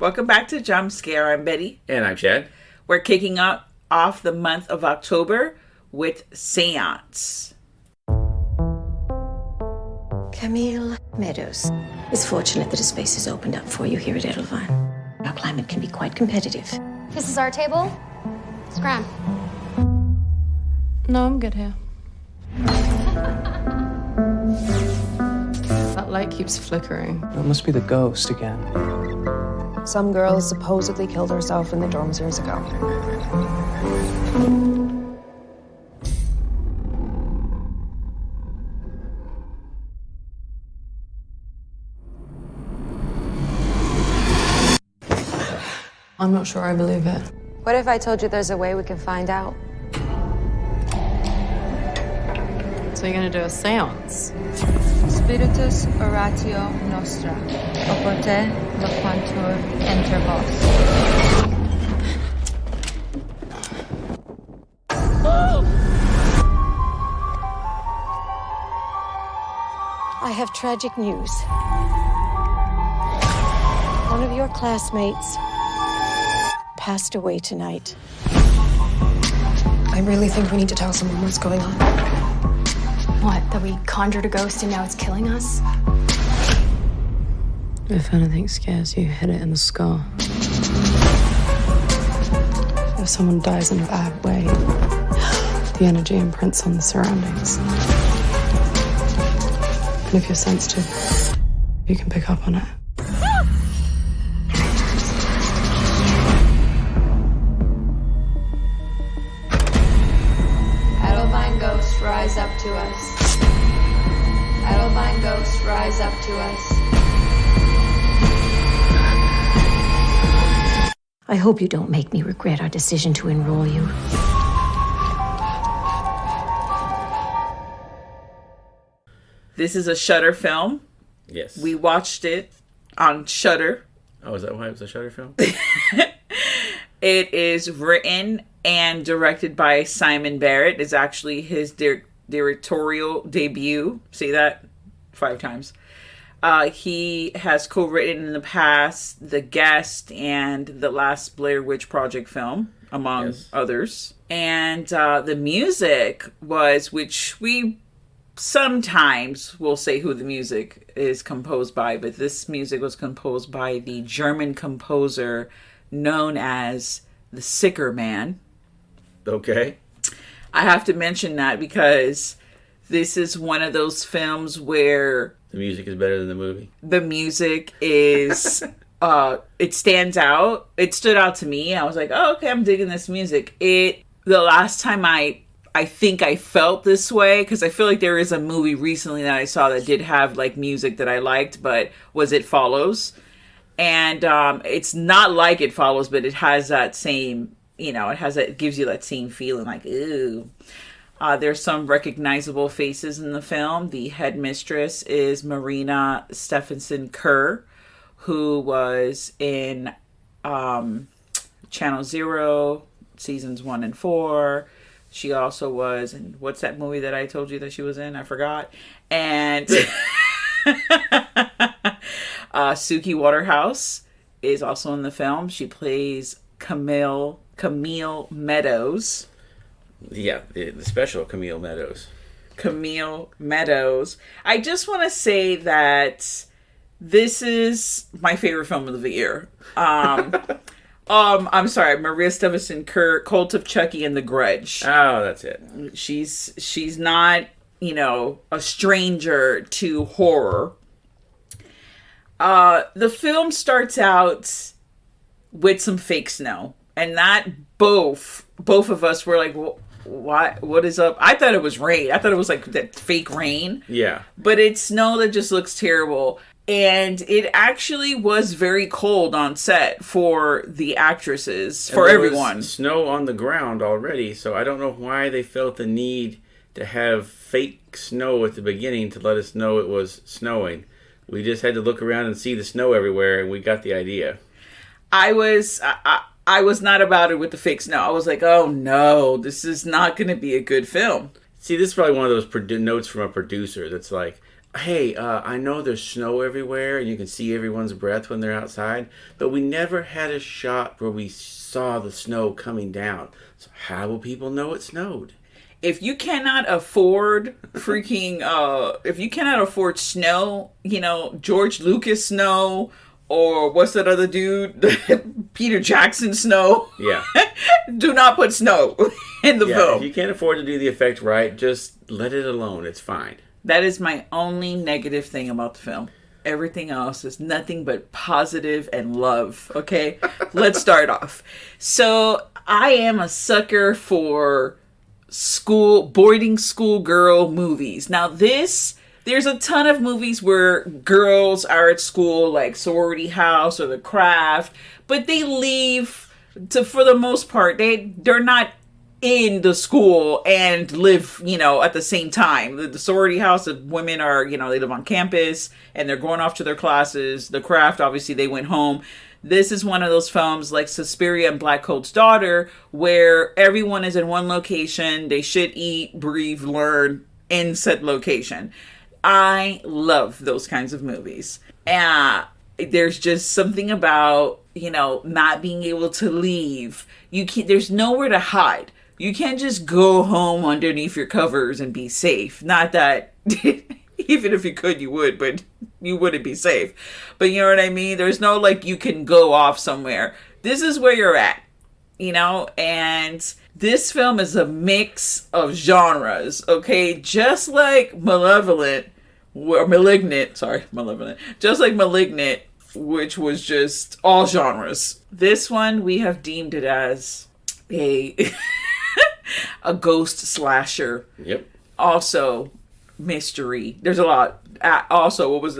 Welcome back to Jump Scare. I'm Betty. And I'm Shad. We're kicking off the month of October with Seance. Camille Meadows. It's fortunate that a space has opened up for you here at Edelweiss. Our climate can be quite competitive. This is our table. Scram. No, I'm good here. That light keeps flickering. It must be the ghost again. Some girl supposedly killed herself in the dorms years ago. I'm not sure I believe it. What if I told you there's a way we can find out? So you're gonna do a seance? Spiritus oratio nostra, oporte loquantur inter vos. I have tragic news. One of your classmates passed away tonight. I really think we need to tell someone what's going on. What, that we conjured a ghost and now it's killing us? If anything scares you, hit it in the skull. If someone dies in a bad way, the energy imprints on the surroundings. And if you're sensitive, you can pick up on it. Edelweiss ghosts rise up to us. Edelweiss ghosts rise up to us. I hope you don't make me regret our decision to enroll you. This is a Shudder film. Yes. We watched it on Shudder. Oh, is that why it was a Shudder film? It is written and directed by Simon Barrett. It's actually his directorial debut. Say that 5 times. He has co-written in the past The Guest and the last Blair Witch Project film, among others. And the music was, which we sometimes will say who the music is composed by, but this music was composed by the German composer known as the Sicker Man. Okay. I have to mention that because this is one of those films where The music is better than the movie. the music is it stands out. It stood out to me. I was like, oh, okay, I'm digging this music. The last time I think I felt this way, because I feel like there is a movie recently that I saw that did have like music that I liked, but was It Follows. And it's not like It Follows, but it has that same, it gives you that same feeling like, ooh. There's some recognizable faces in the film. The headmistress is Marina Stephenson Kerr, who was in Channel Zero, seasons 1 and 4. She also was in, what's that movie that I told you that she was in? I forgot. And Suki Waterhouse is also in the film. She plays Camille Meadows. Yeah, the special Camille Meadows. Camille Meadows. I just want to say that this is my favorite film of the year. I'm sorry, Maria Stephenson Kerr, Cult of Chucky and The Grudge. Oh, that's it. She's not, a stranger to horror. The film starts out with some fake snow, and that both of us were like, what is up? I thought it was rain. I thought it was like that fake rain. Yeah. But it's snow that just looks terrible. And it actually was very cold on set for the actresses, for everyone. Was snow on the ground already, so I don't know why they felt the need to have fake snow at the beginning to let us know it was snowing. We just had to look around and see the snow everywhere, and we got the idea. I was not about it with the fake snow. I was like, oh no, this is not going to be a good film. See, this is probably one of those notes from a producer that's like, hey, I know there's snow everywhere and you can see everyone's breath when they're outside, but we never had a shot where we saw the snow coming down. So how will people know it snowed? If you cannot afford if you cannot afford snow, George Lucas snow, or what's that other dude? Peter Jackson snow. Yeah. Do not put snow in the film. If you can't afford to do the effect right, just let it alone. It's fine. That is my only negative thing about the film. Everything else is nothing but positive and love. Okay? Let's start off. So, I am a sucker for boarding school girl movies. Now, there's a ton of movies where girls are at school, like Sorority House or The Craft, but they leave for the most part, they're not in the school and live, at the same time. The sorority house, the women are, they live on campus and they're going off to their classes. The Craft, obviously, they went home. This is one of those films like Suspiria and Black Coat's Daughter, where everyone is in one location. They should eat, breathe, learn in said location. I love those kinds of movies. There's just something about, not being able to leave. There's nowhere to hide. You can't just go home underneath your covers and be safe. Not that, even if you could, you would, but you wouldn't be safe. But you know what I mean? There's no, you can go off somewhere. This is where you're at, and this film is a mix of genres, okay? Just like Malegnant, just like Malignant, which was just all genres. This one, we have deemed it as a ghost slasher. Yep. Also, mystery. There's a lot. Also, what was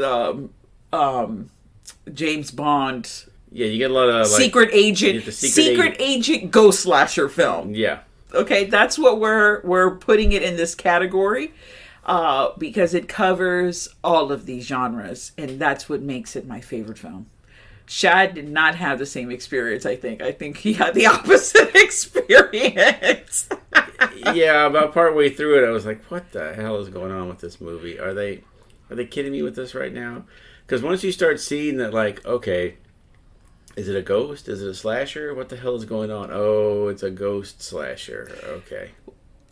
James Bond? Yeah, you get a lot of secret agent ghost slasher film. Yeah. Okay, that's what we're putting it in this category. Because it covers all of these genres, and that's what makes it my favorite film. Shad did not have the same experience, I think. I think he had the opposite experience. Yeah, about partway through it, I was like, what the hell is going on with this movie? Are they kidding me with this right now? Because once you start seeing that, okay, is it a ghost? Is it a slasher? What the hell is going on? Oh, it's a ghost slasher. Okay.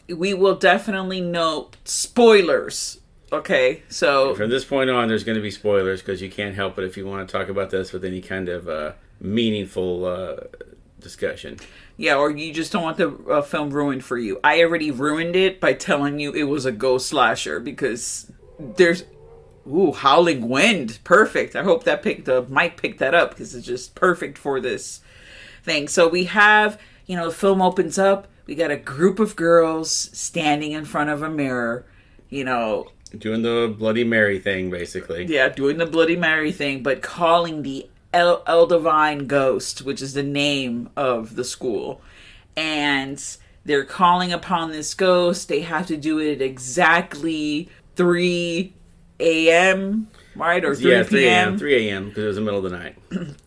We will definitely note spoilers. Okay, so from this point on, there's going to be spoilers because you can't help it if you want to talk about this with any kind of meaningful discussion. Yeah, or you just don't want the film ruined for you. I already ruined it by telling you it was a ghost slasher because there's howling wind. Perfect. I hope that the mic picked that up because it's just perfect for this thing. So we have, the film opens up. We got a group of girls standing in front of a mirror, doing the Bloody Mary thing, basically. Yeah, doing the Bloody Mary thing, but calling the Eldivine Ghost, which is the name of the school. And they're calling upon this ghost. They have to do it at exactly 3 a.m., right? Or 3 p.m.? 3 a.m., because it was the middle of the night.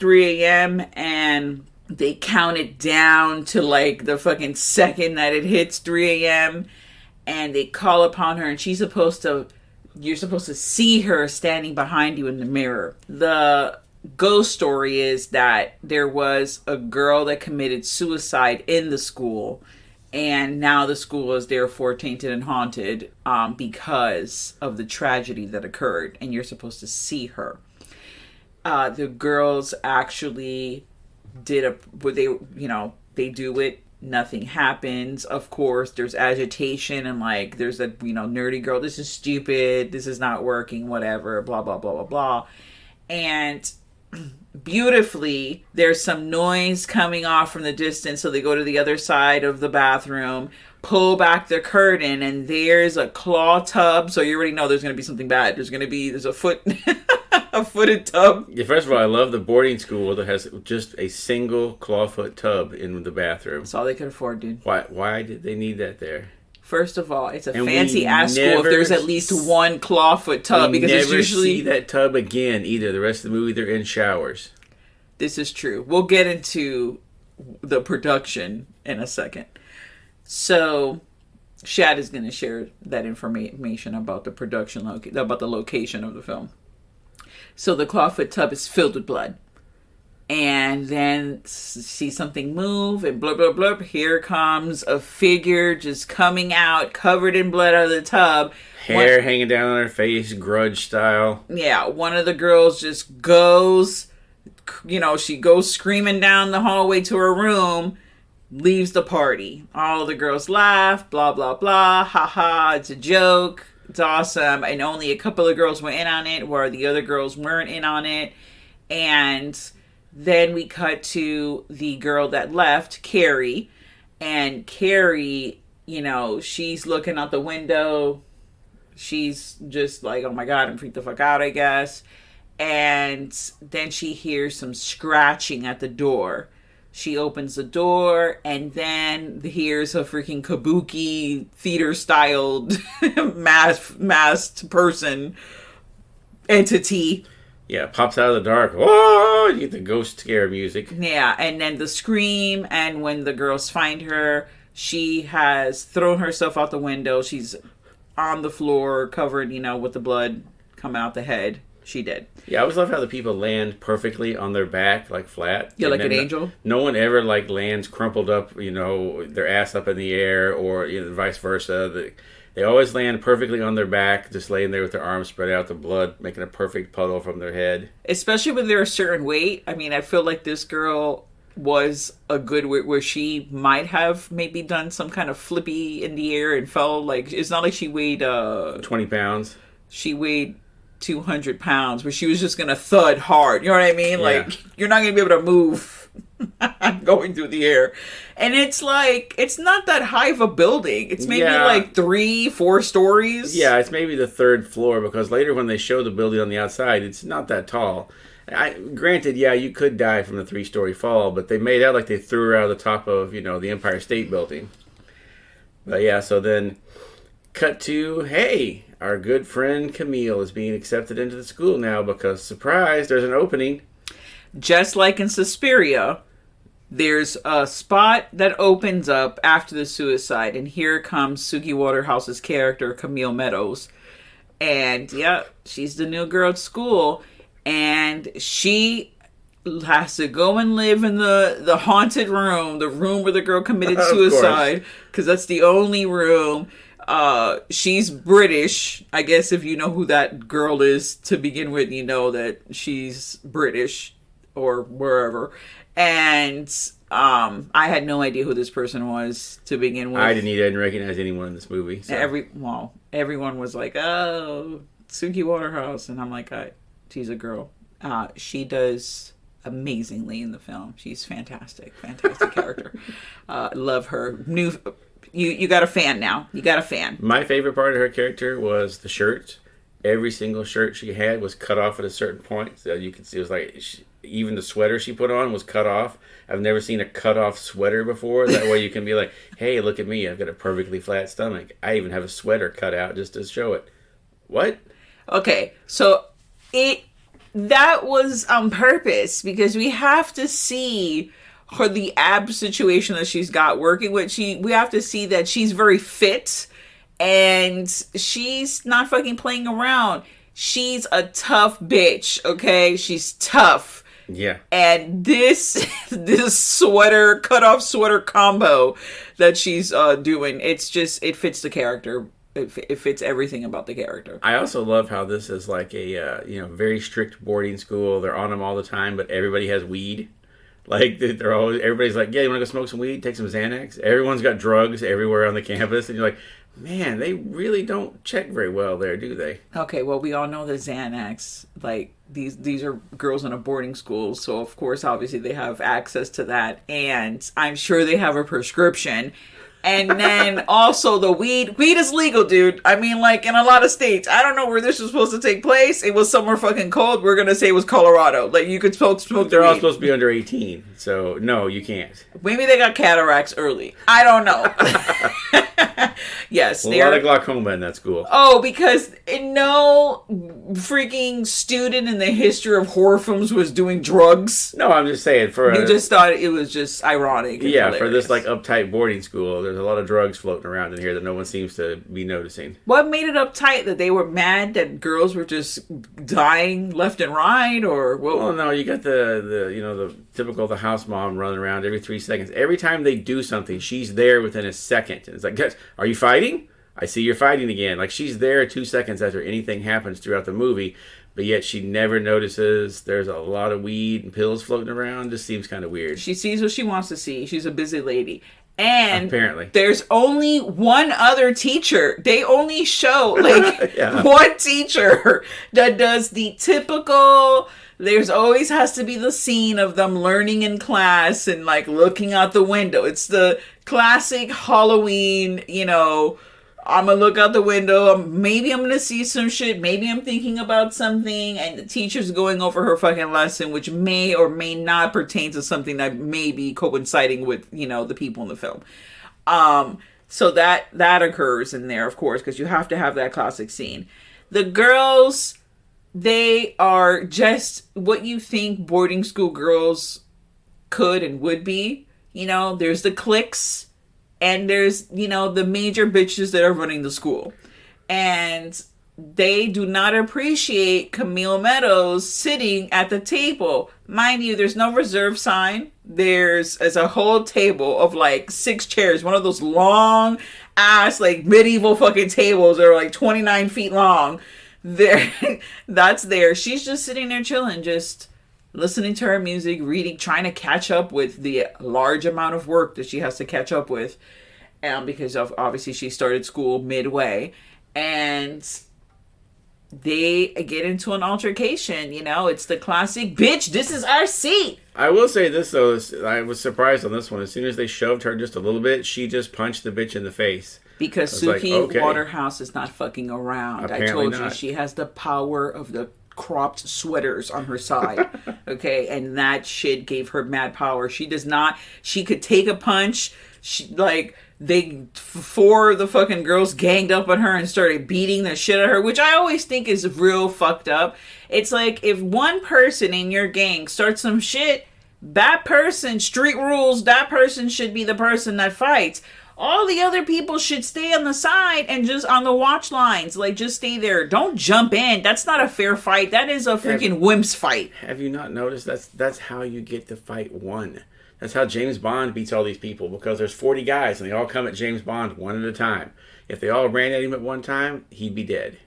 3 a.m., and they count it down to the fucking second that it hits 3 a.m., and they call upon her, and you're supposed to see her standing behind you in the mirror. The ghost story is that there was a girl that committed suicide in the school, and now the school is therefore tainted and haunted because of the tragedy that occurred, and you're supposed to see her. The girls actually they do it. Nothing happens. Of course, there's agitation and there's a nerdy girl. This is stupid. This is not working. Whatever. Blah blah blah blah blah. And beautifully, there's some noise coming off from the distance. So they go to the other side of the bathroom, pull back the curtain, and there's a claw tub. So you already know there's going to be something bad. There's a foot. A footed tub. Yeah, first of all, I love the boarding school that has just a single clawfoot tub in the bathroom. That's all they could afford, dude. Why did they need that there? First of all, it's a fancy ass school if there's at least one clawfoot tub because it's usually see that tub again either. The rest of the movie they're in showers. This is true. We'll get into the production in a second. So Shad is going to share that information about the production, about the location of the film. So the clawfoot tub is filled with blood. And then see something move and blah, blah, blah. Here comes a figure just coming out, covered in blood out of the tub. Hair hanging down on her face, Grudge style. Yeah, one of the girls just goes, she goes screaming down the hallway to her room, leaves the party. All the girls laugh, blah, blah, blah. Ha ha, it's a joke. It's awesome. And only a couple of girls were in on it, where the other girls weren't in on it. And then we cut to the girl that left, Carrie. And Carrie, she's looking out the window. She's just like, oh my God, I'm freaked the fuck out, I guess. And then she hears some scratching at the door. She opens the door and then hears a freaking kabuki theater-styled masked person entity. Yeah, pops out of the dark. Oh, you get the ghost scare music. Yeah, and then the scream. And when the girls find her, she has thrown herself out the window. She's on the floor, covered, with the blood coming out the head. She did. Yeah, I always love how the people land perfectly on their back, like flat. Yeah, like an angel. No one ever lands crumpled up, their ass up in the air, or vice versa. They always land perfectly on their back, just laying there with their arms spread out, the blood making a perfect puddle from their head. Especially when they're a certain weight. I mean, I feel like this girl was a good weight where she might have maybe done some kind of flippy in the air and fell. It's not like she weighed 20 pounds. She weighed 200 pounds, where she was just gonna thud hard. You know what I mean? Yeah. You're not gonna be able to move going through the air. And it's not that high of a building. It's maybe 3-4 stories. Yeah, it's maybe the 3rd floor, because later when they show the building on the outside, it's not that tall. Granted, you could die from the 3-story fall, but they made out like they threw her out of the top of, the Empire State Building. But yeah, so then cut to, hey, our good friend Camille is being accepted into the school now because, surprise, there's an opening. Just like in Suspiria, there's a spot that opens up after the suicide, and here comes Suki Waterhouse's character, Camille Meadows. And, she's the new girl at school. And she has to go and live in the haunted room, the room where the girl committed suicide, because that's the only room. She's British. I guess if you know who that girl is to begin with, you know that she's British or wherever. And I had no idea who this person was to begin with. I didn't recognize anyone in this movie. So. Everyone was like, oh, Suki Waterhouse. And I'm like, she's a girl. She does amazingly in the film. She's fantastic character. Love her. You got a fan now. You got a fan. My favorite part of her character was the shirt. Every single shirt she had was cut off at a certain point. So you could see it was even the sweater she put on was cut off. I've never seen a cut off sweater before. That way you can be like, hey, look at me. I've got a perfectly flat stomach. I even have a sweater cut out just to show it. What? Okay, so that was on purpose, because we have to see the ab situation that she's got working with. We have to see that she's very fit and she's not fucking playing around. She's a tough bitch, okay? She's tough. Yeah. And this sweater, cut-off sweater combo that she's doing, it fits the character. It fits everything about the character. I also love how this is like a very strict boarding school. They're on them all the time, but everybody has weed. Everybody's like, yeah, you want to go smoke some weed? Take some Xanax? Everyone's got drugs everywhere on the campus, and you're like, man, they really don't check very well there, do they? Okay, well, we all know that Xanax, these are girls in a boarding school, so of course, obviously, they have access to that, and I'm sure they have a prescription. And then also the weed is legal, dude. I mean, in a lot of states. I don't know where this was supposed to take place. It was somewhere fucking cold. We're going to say it was Colorado. You could smoke They're all supposed to be under 18. So, no, you can't. Maybe they got cataracts early. I don't know. Yes. A lot of glaucoma in that school. Oh, because freaking student in the history of horror films was doing drugs? No, I'm just saying You just thought it was just ironic. And hilarious. For this like uptight boarding school, there's a lot of drugs floating around in here that no one seems to be noticing. What made it uptight? That they were mad that girls were just dying left and right, or what? Well, no, you got the typical the house mom running around every 3 seconds. Every time they do something, she's there within a second. And it's like, guys, are you fighting? I see you're fighting again. Like, she's there 2 seconds after anything happens throughout the movie, but yet she never notices there's a lot of weed and pills floating around. Just seems kind of weird. She sees what she wants to see. She's a busy lady. And apparently there's only one other teacher. They only show like Yeah. one teacher that does the typical. There's always has to be the scene of them learning in class and like looking out the window. It's the classic Halloween, I'm going to look out the window. Maybe I'm going to see some shit. Maybe I'm thinking about something. And the teacher's going over her fucking lesson, which may or may not pertain to something that may be coinciding with, the people in the film. So that occurs in there, of course, because you have to have that classic scene. The girls, they are just what you think boarding school girls could and would be. There's the cliques. And there's, the major bitches that are running the school. And they do not appreciate Camille Meadows sitting at the table. Mind you, there's no reserve sign. There's a whole table of like 6 chairs. One of those long ass, like medieval fucking tables that are like 29 feet long. That's there. She's just sitting there chilling, just listening to her music, reading, trying to catch up with the large amount of work that she has to catch up with. Because obviously she started school midway. And they get into an altercation. It's the classic, bitch, this is our seat. I will say this, though. I was surprised on this one. As soon as they shoved her just a little bit, she just punched the bitch in the face. Because Suki Waterhouse is not fucking around. Apparently I told you, not. she has the power of the cropped sweaters on her side. Okay, and that shit gave her mad power. She could take a punch. Four of the fucking girls ganged up on her and started beating the shit out of her, which I always think is real fucked up. It's like, if one person in your gang starts some shit, that person, street rules, that person should be the person that fights. All the other people should stay on the side and just on the watch lines. Like, just stay there. Don't jump in. That's not a fair fight. That is a freaking wimp's fight. Have you not noticed? That's how you get the fight won. That's how James Bond beats all these people, because there's 40 guys and they all come at James Bond one at a time. If they all ran at him at one time, he'd be dead.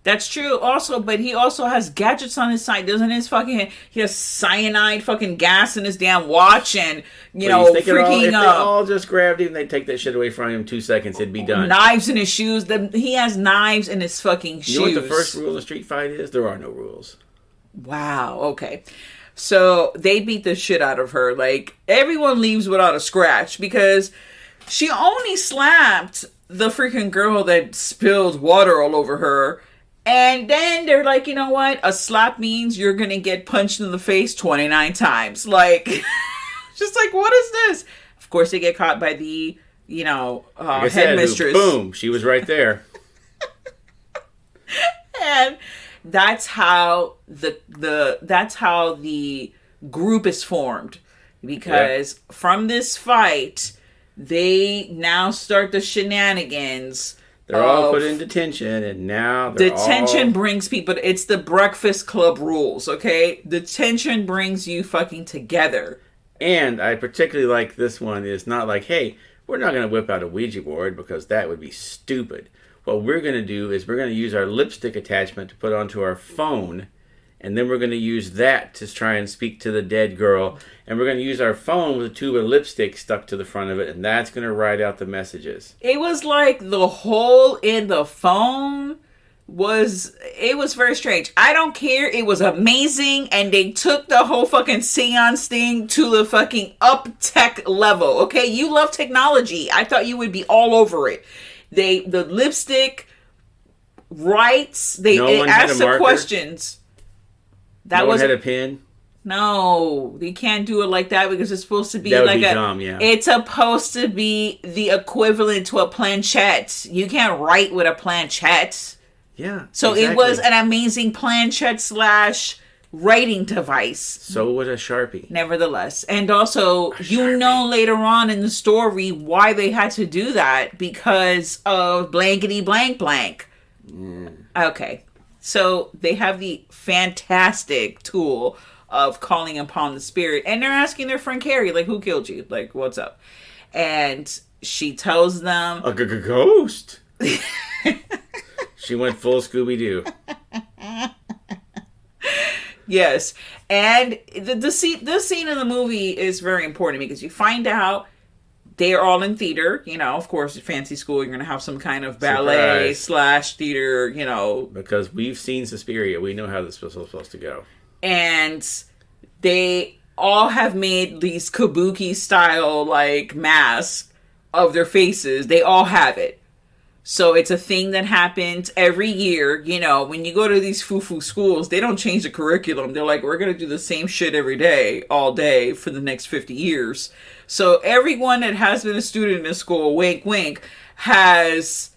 That's true also, but he also has gadgets on his side, doesn't he has cyanide fucking gas in his damn watch and, freaking if they all just grabbed him, they'd take that shit away from him in 2 seconds, it'd be done. Knives in his shoes. He has knives in his fucking shoes. You know what the first rule of street fight is? There are no rules. Wow, okay. So they beat the shit out of her. Like, everyone leaves without a scratch because she only slapped the freaking girl that spilled water all over her. And then they're like, you know what? A slap means you're going to get punched in the face 29 times. Like, just like, what is this? Of course, they get caught by the, headmistress. Boom, she was right there. And that's how the group is formed. Because from this fight, they now start the shenanigans. They're all put in detention, and now detention brings people. It's the Breakfast Club rules, okay? Detention brings you fucking together. And I particularly like this one. Is not like, hey, we're not going to whip out a Ouija board because that would be stupid. What we're going to do is we're going to use our lipstick attachment to put onto our phone, and then we're going to use that to try and speak to the dead girl. And we're going to use our phone with a tube of lipstick stuck to the front of it, and that's going to write out the messages. It was like the hole in the phone was very strange. I don't care. It was amazing, and they took the whole fucking seance thing to the fucking up tech level. Okay, you love technology. I thought you would be all over it. The lipstick writes. They asked the questions. No one had a pen? No, you can't do it like that because it's supposed to be that would like be dumb, yeah. It's supposed to be the equivalent to a planchette. You can't write with a planchette. Yeah. So exactly. it was an amazing planchette / writing device. So would a Sharpie. Nevertheless. And also, you know later on in the story why they had to do that, because of blankety blank blank. Okay. So they have the fantastic tool of calling upon the spirit. And they're asking their friend Carrie, like, who killed you? Like, what's up? And she tells them... A ghost. She went full Scooby-Doo. Yes. And the scene in the movie is very important because you find out they're all in theater. You know, of course, at fancy school, you're going to have some kind of ballet / theater, you know. Because we've seen Suspiria. We know how this was supposed to go. And they all have made these kabuki style, like, masks of their faces. They all have it. So it's a thing that happens every year. You know, when you go to these foo-foo schools, they don't change the curriculum. They're like, we're going to do the same shit every day, all day, for the next 50 years. So everyone that has been a student in this school, wink, wink, has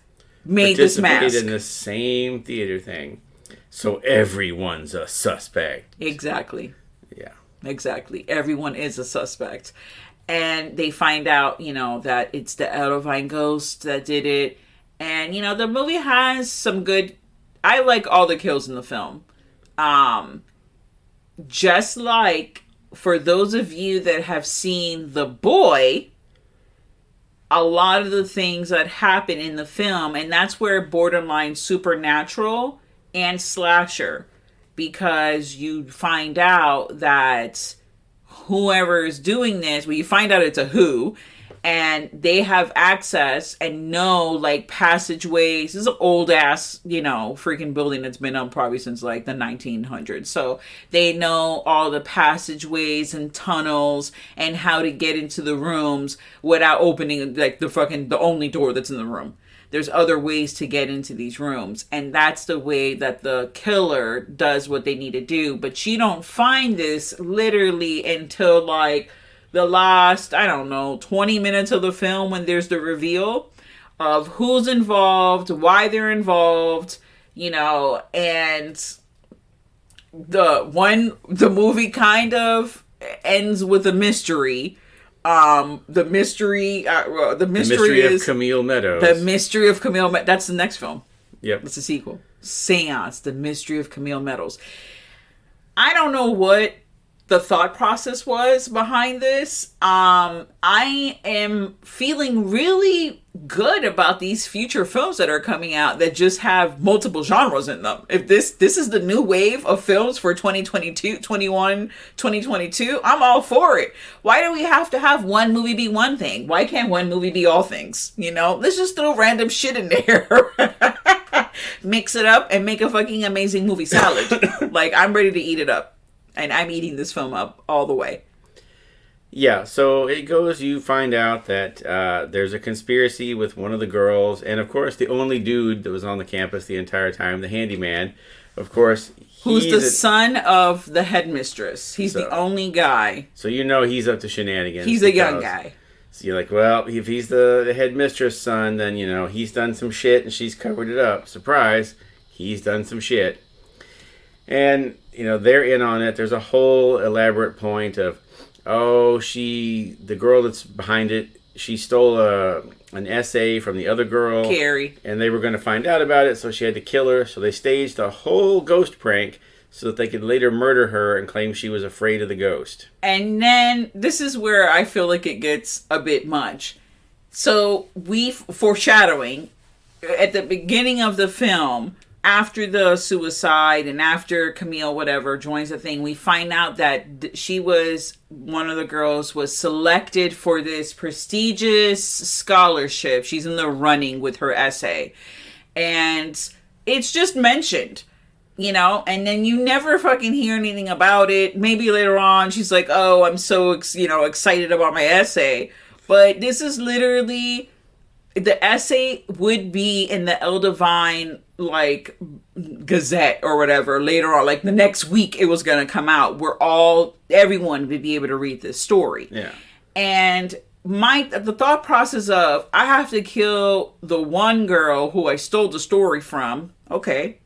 made this mask. Participated in the same theater thing. So everyone's a suspect. Exactly. Yeah. Exactly. Everyone is a suspect. And they find out, you know, that it's the Edelvine ghost that did it. And, you know, the movie has some good... I like all the kills in the film. Just like, for those of you that have seen The Boy, a lot of the things that happen in the film, and that's where borderline supernatural and slasher, because you find out that whoever is doing this, well, you find out it's a who, and they have access and know, like, passageways. This is an old ass, you know, freaking building that's been up probably since like the 1900s. So they know all the passageways and tunnels and how to get into the rooms without opening, like, the only door that's in the room. There's other ways to get into these rooms. And that's the way that the killer does what they need to do. But you don't find this literally until, like, the last, 20 minutes of the film, when there's the reveal of who's involved, why they're involved, you know, and the movie kind of ends with a mystery. The mystery is of Camille Meadows. The Mystery of Camille Meadows. That's the next film. Yep. It's a sequel. Seance, The Mystery of Camille Meadows. I don't know what the thought process was behind this. I am feeling really good about these future films that are coming out that just have multiple genres in them. If this is the new wave of films for 2022, I'm all for it. Why do we have to have one movie be one thing? Why can't one movie be all things? You know, let's just throw random shit in there. Mix it up and make a fucking amazing movie salad. Like, I'm ready to eat it up. And I'm eating this film up all the way. Yeah, so it goes, you find out that there's a conspiracy with one of the girls, and of course the only dude that was on the campus the entire time, the handyman, of course. Who's the son of the headmistress. He's the only guy. So you know he's up to shenanigans. He's a young guy. So you're like, well, if he's the headmistress' son, then, you know, he's done some shit and she's covered it up. Surprise, he's done some shit. And, you know, they're in on it. There's a whole elaborate point of, the girl that's behind it, she stole an essay from the other girl. Carrie. And they were going to find out about it, so she had to kill her. So they staged a whole ghost prank so that they could later murder her and claim she was afraid of the ghost. And then, this is where I feel like it gets a bit much. So, foreshadowing, at the beginning of the film, after the suicide and after Camille, whatever, joins the thing, we find out that one of the girls was selected for this prestigious scholarship. She's in the running with her essay. And it's just mentioned, you know, and then you never fucking hear anything about it. Maybe later on she's like, oh, I'm so, excited about my essay. But this is literally, the essay would be in the Eldivine, like, Gazette or whatever later on, like the next week it was going to come out where everyone would be able to read this story. Yeah. And the thought process of, I have to kill the one girl who I stole the story from, Okay.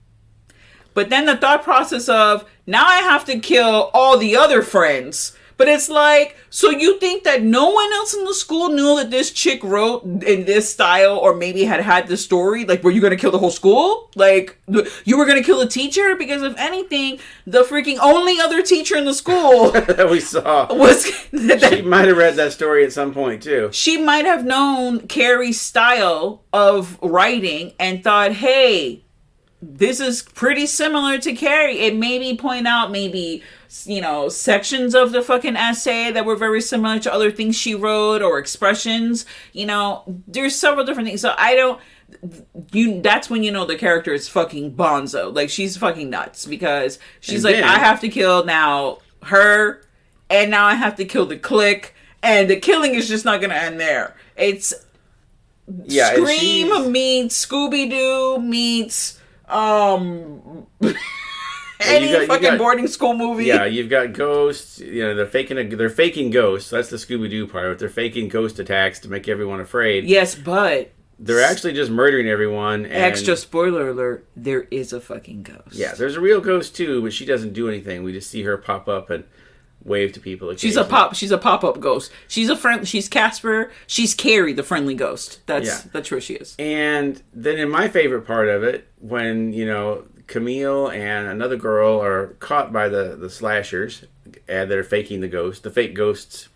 But then the thought process of, now I have to kill all the other friends. But it's like, so you think that no one else in the school knew that this chick wrote in this style, or maybe had this story? Like, were you going to kill the whole school? Like, you were going to kill the teacher? Because if anything, the freaking only other teacher in the school that we saw was... she might have read that story at some point, too. She might have known Carrie's style of writing and thought, hey, this is pretty similar to Carrie. It maybe point out sections of the fucking essay that were very similar to other things she wrote, or expressions. There's several different things. So that's when you know the character is fucking bonzo. Like, she's fucking nuts, because she's I have to kill now her, and now I have to kill the clique, and the killing is just not gonna end there. It's Scream meets Scooby-Doo meets any fucking boarding school movie. Yeah, you've got ghosts. They're faking ghosts. That's the Scooby-Doo part. They're faking ghost attacks to make everyone afraid. Yes, but they're actually just murdering everyone. And extra spoiler alert: there is a fucking ghost. Yeah, there's a real ghost too, but she doesn't do anything. We just see her pop up and wave to people. She's a pop-up ghost. She's a friend. She's Casper. She's Carrie, the friendly ghost. That's where she is. And then in my favorite part of it, when Camille and another girl are caught by the slashers that are faking the fake ghosts.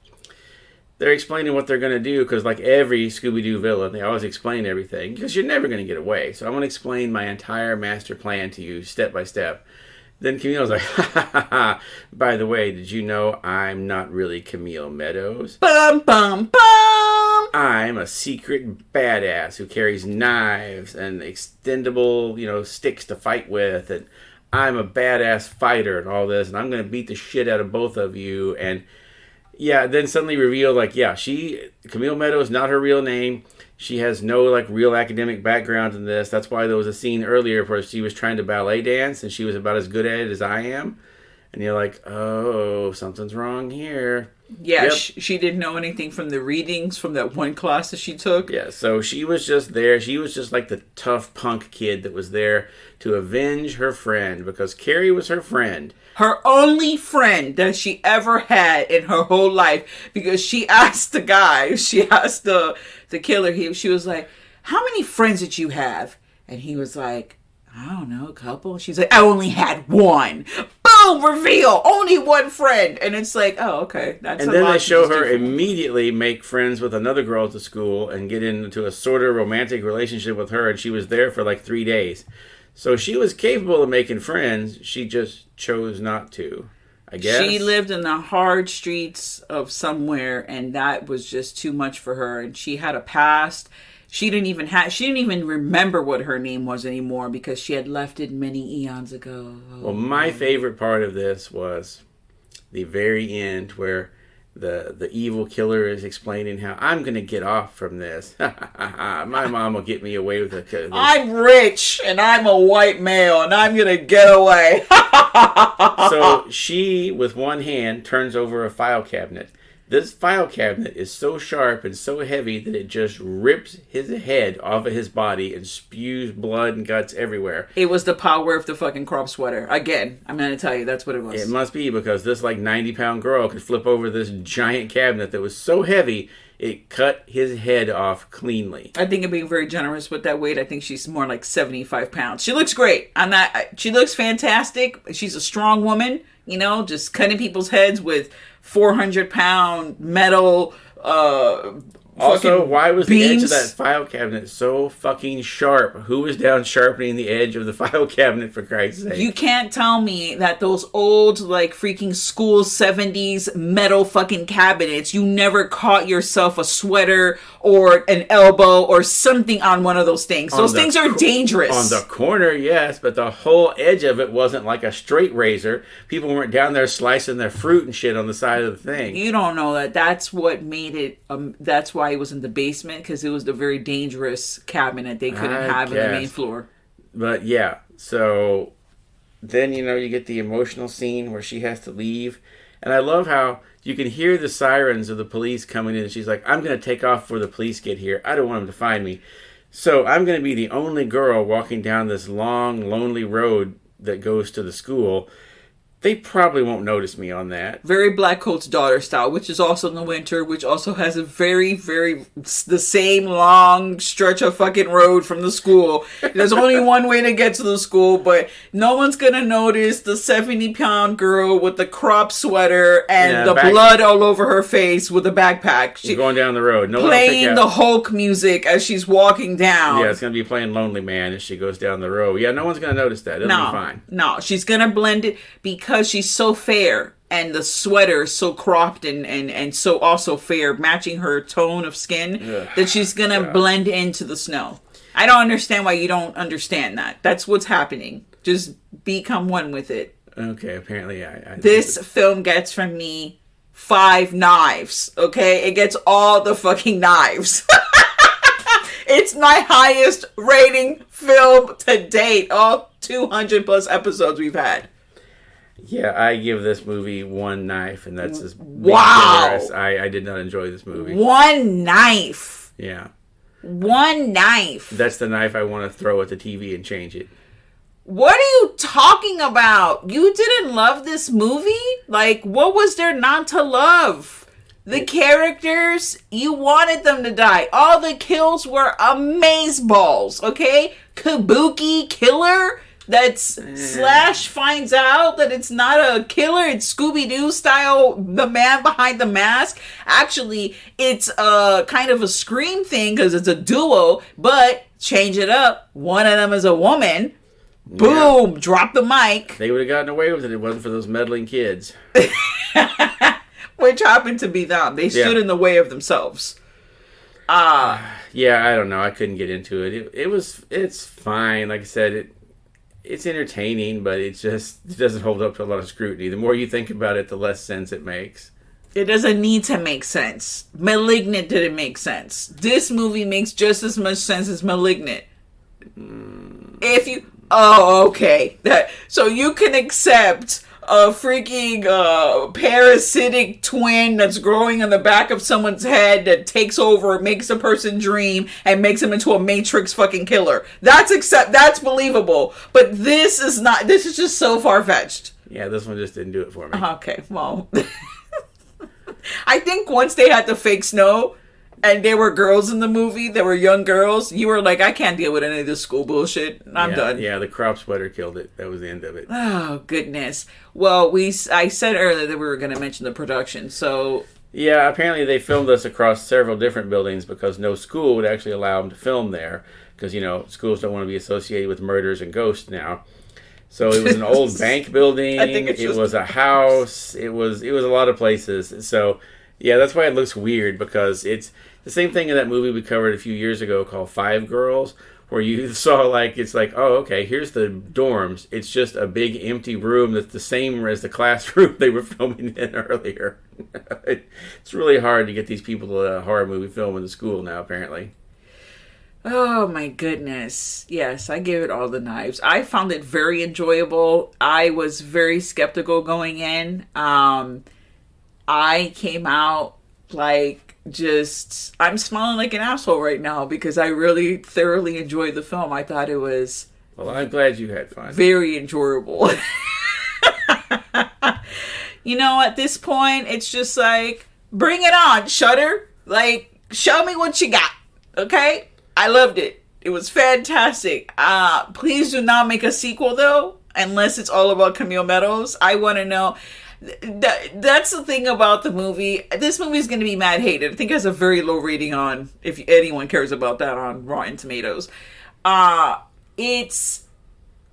They're explaining what they're going to do, because like every Scooby-Doo villain, they always explain everything, because you're never going to get away. So I'm going to explain my entire master plan to you step by step. Then Camille's like, ha ha ha ha. By the way, did you know I'm not really Camille Meadows? Bum bum bum! I'm a secret badass who carries knives and extendable, sticks to fight with, and I'm a badass fighter and all this, and I'm going to beat the shit out of both of you. And then suddenly revealed, Camille Meadows, not her real name. She has no real academic background in this. That's why there was a scene earlier where she was trying to ballet dance and she was about as good at it as I am. And you're like, oh, something's wrong here. Yeah, yep. She didn't know anything from the readings from that one class that she took. Yeah, so she was just there. She was just like the tough punk kid that was there to avenge her friend, because Carrie was her friend. Her only friend that she ever had in her whole life, because she asked the guy, she asked the killer, she was like, how many friends did you have? And he was like, I don't know, a couple. She's like, I only had one. Boom, reveal, only one friend. And it's like, oh, okay. And then they show her immediately make friends with another girl at the school and get into a sort of romantic relationship with her. And she was there for 3 days. So she was capable of making friends. She just chose not to, I guess. She lived in the hard streets of somewhere, and that was just too much for her. And she had a past. She didn't even remember what her name was anymore, because she had left it many eons ago. Well, my favorite part of this was the very end, where the evil killer is explaining how I'm going to get off from this. My mom will get me away with it. I'm rich and I'm a white male and I'm going to get away. So she, with one hand, turns over a file cabinet. This file cabinet is so sharp and so heavy that it just rips his head off of his body and spews blood and guts everywhere. It was the power of the fucking crop sweater. Again, I'm going to tell you, that's what it was. It must be, because this 90-pound girl could flip over this giant cabinet that was so heavy, it cut his head off cleanly. I think I'm being very generous with that weight. I think she's more like 75 pounds. She looks great. She looks fantastic. She's a strong woman, just cutting people's heads with 400-pound metal Also, why was the edge of that file cabinet so fucking sharp? Who was down sharpening the edge of the file cabinet, for Christ's sake? You can't tell me that those old, freaking school 70s metal fucking cabinets, you never caught yourself a sweater or an elbow or something on one of those things. Those things are dangerous. On the corner, yes, but the whole edge of it wasn't like a straight razor. People weren't down there slicing their fruit and shit on the side of the thing. You don't know that. That's what made it, that's why it was in the basement, because it was the very dangerous cabinet they couldn't have in the main floor. But yeah, so then you get the emotional scene where she has to leave, and I love how you can hear the sirens of the police coming in, and she's like, I'm going to take off before the police get here. I don't want them to find me. So I'm going to be the only girl walking down this long, lonely road that goes to the school. They probably won't notice me on that. Very Black Coat's Daughter style, which is also in the winter, which also has a very, the same long stretch of fucking road from the school. There's only one way to get to the school, but no one's gonna notice the 70-pound girl with the crop sweater and blood all over her face with a backpack. She's going down the road. No playing the Hulk music as she's walking down. Yeah, it's gonna be playing Lonely Man as she goes down the road. Yeah, no one's gonna notice that. It'll be fine. No, she's gonna blend it because she's so fair and the sweater is so cropped and so also fair, matching her tone of skin, that she's gonna blend into the snow. I don't understand why you don't understand that. That's what's happening. Just become one with it. Okay, apparently this film gets from me 5 knives, okay? It gets all the fucking knives. It's my highest rating film to date, all 200 plus episodes we've had. Yeah, I give this movie 1 knife, and that's as wow. I did not enjoy this movie. 1 knife. Yeah. 1 knife. That's the knife I want to throw at the TV and change it. What are you talking about? You didn't love this movie? Like, what was there not to love? The characters, you wanted them to die. All the kills were amazeballs, okay? Kabuki killer that's Slash finds out that it's not a killer. It's Scooby-Doo style, the man behind the mask. Actually, it's a kind of a Scream thing because it's a duo, but change it up. One of them is a woman. Boom! Yeah. Drop the mic. They would have gotten away with it if it wasn't for those meddling kids. Which happened to be them. They stood in the way of themselves. Yeah, I don't know. I couldn't get into it. It's fine. Like I said, it's entertaining, but it doesn't hold up to a lot of scrutiny. The more you think about it, the less sense it makes. It doesn't need to make sense. Malignant didn't make sense. This movie makes just as much sense as Malignant. If you... Oh, okay. So you can accept a freaking parasitic twin that's growing in the back of someone's head that takes over, makes a person dream, and makes him into a Matrix fucking killer. That's believable. But this is not. This is just so far-fetched. Yeah, this one just didn't do it for me. Okay, well. I think once they had the fake snow, and there were girls in the movie, there were young girls, you were like, I can't deal with any of this school bullshit. I'm done. Yeah, the crop sweater killed it. That was the end of it. Oh, goodness. Well, I said earlier that we were going to mention the production, so... Yeah, apparently they filmed this across several different buildings because no school would actually allow them to film there. Because, schools don't want to be associated with murders and ghosts now. So it was an old bank building. I think it was a house. It was a lot of places. So... Yeah, that's why it looks weird, because it's the same thing in that movie we covered a few years ago called Five Girls, where you saw, it's like, oh, okay, here's the dorms. It's just a big empty room that's the same as the classroom they were filming in earlier. It's really hard to get these people to a horror movie film in the school now, apparently. Oh, my goodness. Yes, I gave it all the knives. I found it very enjoyable. I was very skeptical going in. I came out I'm smiling like an asshole right now because I really thoroughly enjoyed the film. I thought it was... Well, I'm glad you had fun. Very enjoyable. At this point, it's just bring it on, Shudder. Show me what you got, okay? I loved it. It was fantastic. Please do not make a sequel, though, unless it's all about Camille Meadows. I want to know... That's the thing about the movie. This movie is going to be mad hated. I think it has a very low rating on, if anyone cares about that, on Rotten Tomatoes. It's,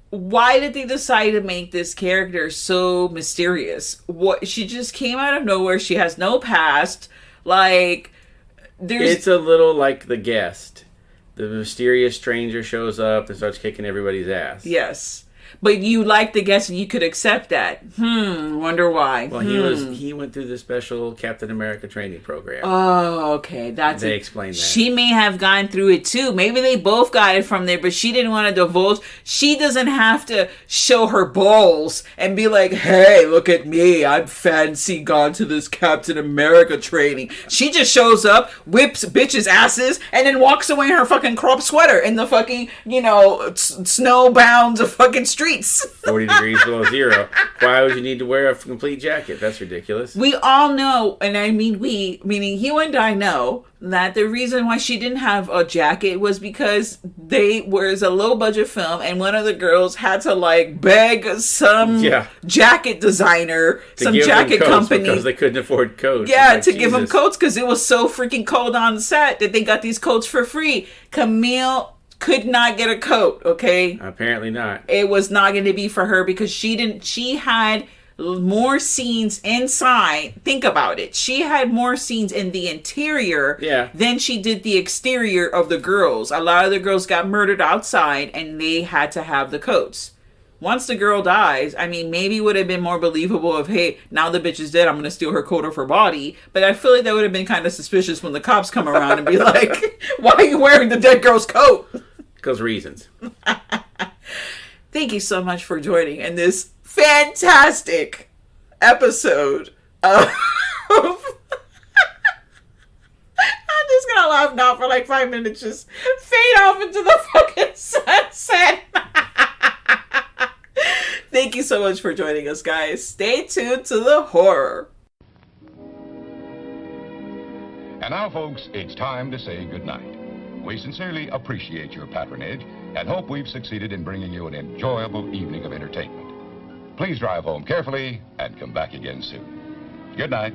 why did they decide to make this character so mysterious? She just came out of nowhere. She has no past. It's a little like The Guest. The mysterious stranger shows up and starts kicking everybody's ass. Yes. But you liked the guest and you could accept that. Wonder why. Well, he went through the special Captain America training program. Oh, okay. They explained that. She may have gone through it too. Maybe they both got it from there, but she didn't want to divulge. She doesn't have to show her balls and be like, hey, look at me. I'm fancy, gone to this Captain America training. She just shows up, whips bitches' asses, and then walks away in her fucking crop sweater in the fucking, snowbound fucking streets. 40 degrees below zero. Why would you need to wear a complete jacket? That's ridiculous. We all know, and I mean we, meaning you and I know, that the reason why she didn't have a jacket was because was a low budget film and one of the girls had to beg some jacket designer, some jacket company. Because they couldn't afford coats. Yeah, to give them coats because it was so freaking cold on set that they got these coats for free. Camille could not get a coat, okay? Apparently not. It was not going to be for her because she had more scenes inside. Think about it. She had more scenes in the interior than she did the exterior of the girls. A lot of the girls got murdered outside and they had to have the coats. Once the girl dies, I mean, maybe it would have been more believable if, hey, now the bitch is dead, I'm going to steal her coat off her body. But I feel like that would have been kind of suspicious when the cops come around and be like, why are you wearing the dead girl's coat? Because reasons. Thank you so much for joining in this fantastic episode of... I'm just going to laugh now for 5 minutes, just fade off into the fucking sunset. Thank you so much for joining us, guys. Stay tuned to the horror. And now, folks, it's time to say goodnight. We sincerely appreciate your patronage and hope we've succeeded in bringing you an enjoyable evening of entertainment. Please drive home carefully and come back again soon. Good night.